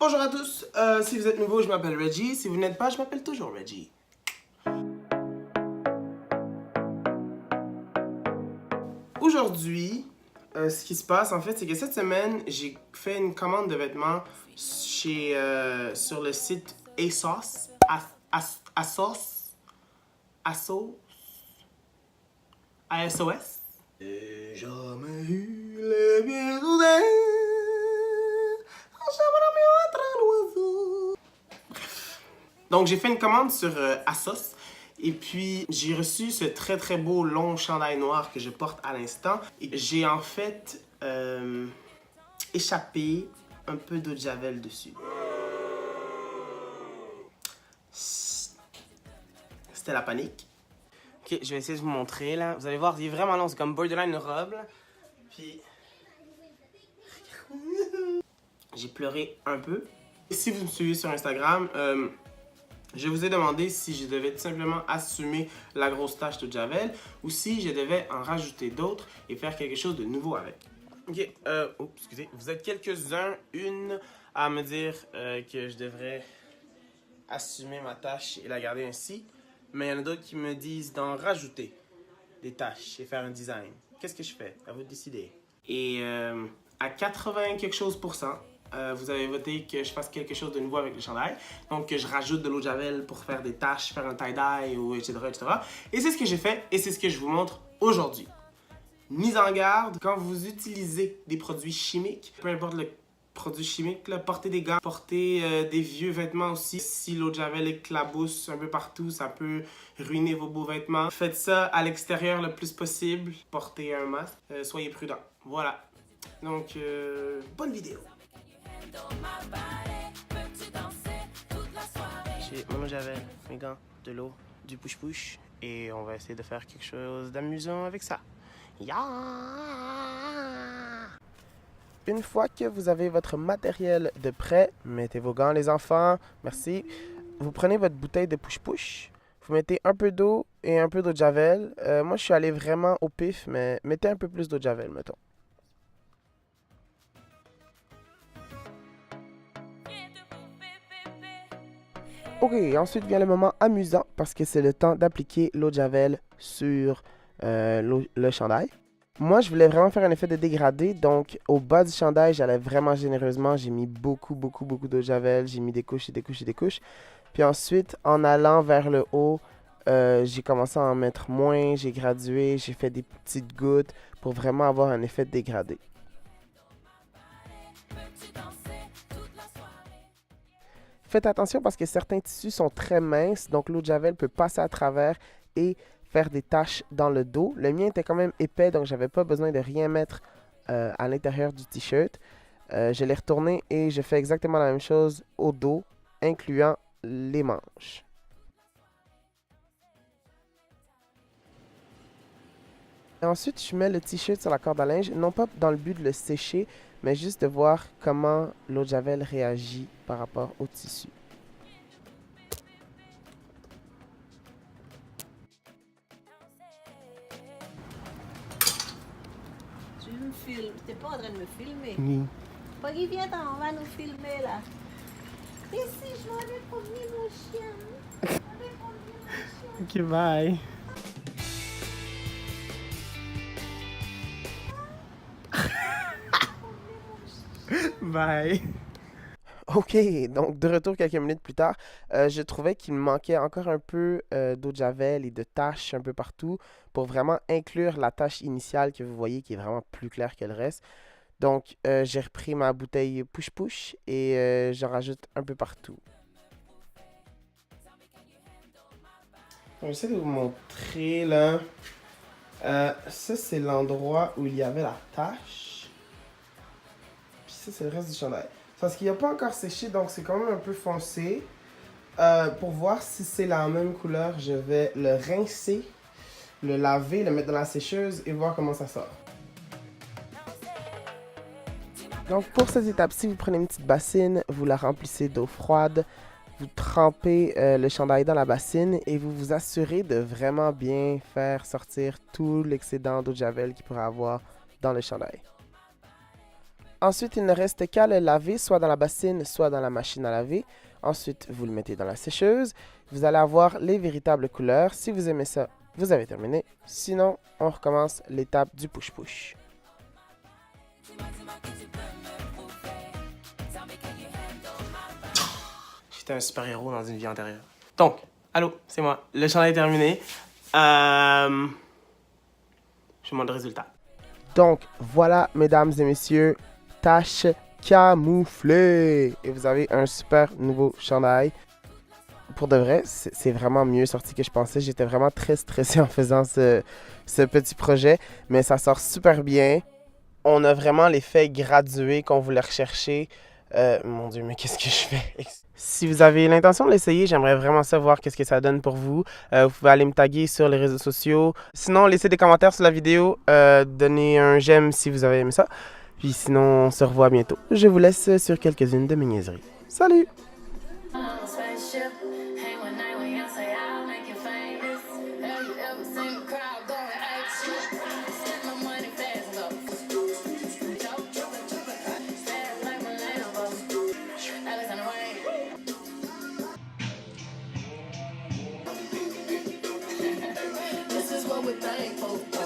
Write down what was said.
Bonjour à tous, si vous êtes nouveau, je m'appelle Reggie. Si vous n'êtes pas, je m'appelle toujours Reggie. Aujourd'hui, ce qui se passe en fait, c'est que cette semaine, j'ai fait une commande de vêtements sur le site ASOS. ASOS. ASOS. ASOS. J'ai jamais eu les pieds soudains. Donc, j'ai fait une commande sur ASOS. Et puis, j'ai reçu ce très très beau long chandail noir que je porte à l'instant. Et j'ai en fait échappé un peu d'eau de javel dessus. C'était la panique. Ok, je vais essayer de vous montrer là. Vous allez voir, il est vraiment long. C'est comme borderline une robe. Là. Puis, j'ai pleuré un peu. Et si vous me suivez sur Instagram, je vous ai demandé si je devais tout simplement assumer la grosse tache de javel ou si je devais en rajouter d'autres et faire quelque chose de nouveau avec. Ok, excusez, vous êtes une à me dire que je devrais assumer ma tâche et la garder ainsi, mais il y en a d'autres qui me disent d'en rajouter des tâches et faire un design. Qu'est-ce que je fais? À vous de décider. Et à 80 quelque chose %, vous avez voté que je fasse quelque chose de nouveau avec le chandail. Donc, que je rajoute de l'eau de javel pour faire des taches, faire un tie-dye, ou etc., etc. Et c'est ce que j'ai fait et c'est ce que je vous montre aujourd'hui. Mise en garde, quand vous utilisez des produits chimiques, peu importe le produit chimique, là, portez des gants, portez des vieux vêtements aussi. Si l'eau de javel éclabousse un peu partout, ça peut ruiner vos beaux vêtements. Faites ça à l'extérieur le plus possible. Portez un masque. Soyez prudents. Voilà. Donc, bonne vidéo. J'ai mon eau de javel, mes gants, de l'eau, du push-push. Et on va essayer de faire quelque chose d'amusant avec ça. Yeah! Une fois que vous avez votre matériel de prêt, mettez vos gants les enfants, merci. Vous prenez votre bouteille de push-push, vous mettez un peu d'eau et un peu d'eau de javel. Moi je suis allé vraiment au pif, mais mettez un peu plus d'eau de javel, mettons. Ok, ensuite vient le moment amusant parce que c'est le temps d'appliquer l'eau de javel sur le chandail. Moi, je voulais vraiment faire un effet de dégradé, donc au bas du chandail, j'allais vraiment généreusement. J'ai mis beaucoup d'eau de javel, j'ai mis des couches et des couches et des couches. Puis ensuite, en allant vers le haut, j'ai commencé à en mettre moins, j'ai gradué, j'ai fait des petites gouttes pour vraiment avoir un effet de dégradé. Faites attention parce que certains tissus sont très minces, donc l'eau de javel peut passer à travers et faire des taches dans le dos. Le mien était quand même épais, donc j'avais pas besoin de rien mettre à l'intérieur du t-shirt. Je l'ai retourné et je fais exactement la même chose au dos, incluant les manches. Et ensuite, je mets le t-shirt sur la corde à linge, non pas dans le but de le sécher, mais juste de voir comment l'eau de javel réagit par rapport au tissu. Tu me filmes, t'es pas en train de me filmer. Oui. Poggy, viens, on va nous filmer là. Mais si, je m'en vais promener mon chien. Je m'en vais promener mon chien. Ok, bye. Bye. Ok, donc de retour quelques minutes plus tard, je trouvais qu'il me manquait encore un peu d'eau de javel et de taches un peu partout pour vraiment inclure la tache initiale que vous voyez qui est vraiment plus claire que le reste. Donc j'ai repris ma bouteille push-push et j'en rajoute un peu partout. J'essaie de vous montrer là. Ça c'est l'endroit où il y avait la tache. Puis ça c'est le reste du chandail. Parce qu'il n'a pas encore séché, donc c'est quand même un peu foncé. Pour voir si c'est la même couleur, je vais le rincer, le laver, le mettre dans la sécheuse et voir comment ça sort. Donc pour cette étape-ci, vous prenez une petite bassine, vous la remplissez d'eau froide, vous trempez le chandail dans la bassine et vous vous assurez de vraiment bien faire sortir tout l'excédent d'eau de javel qu'il pourrait avoir dans le chandail. Ensuite, il ne reste qu'à le laver, soit dans la bassine, soit dans la machine à laver. Ensuite, vous le mettez dans la sécheuse. Vous allez avoir les véritables couleurs. Si vous aimez ça, vous avez terminé. Sinon, on recommence l'étape du push-push. J'étais un super-héros dans une vie antérieure. Donc, allô, c'est moi. Le chandail est terminé. Je vous montre le résultat. Donc, voilà, mesdames et messieurs, tâche camouflée. Et vous avez un super nouveau chandail. Pour de vrai, c'est vraiment mieux sorti que je pensais. J'étais vraiment très stressé en faisant ce petit projet. Mais ça sort super bien. On a vraiment l'effet gradué qu'on voulait rechercher. Mon Dieu, mais qu'est-ce que je fais? Si vous avez l'intention de l'essayer, j'aimerais vraiment savoir qu'est-ce que ça donne pour vous. Vous pouvez aller me taguer sur les réseaux sociaux. Sinon, laissez des commentaires sur la vidéo. Donnez un j'aime si vous avez aimé ça. Puis sinon, on se revoit bientôt. Je vous laisse sur quelques-unes de mes niaiseries. Salut! This is what we're thankful for.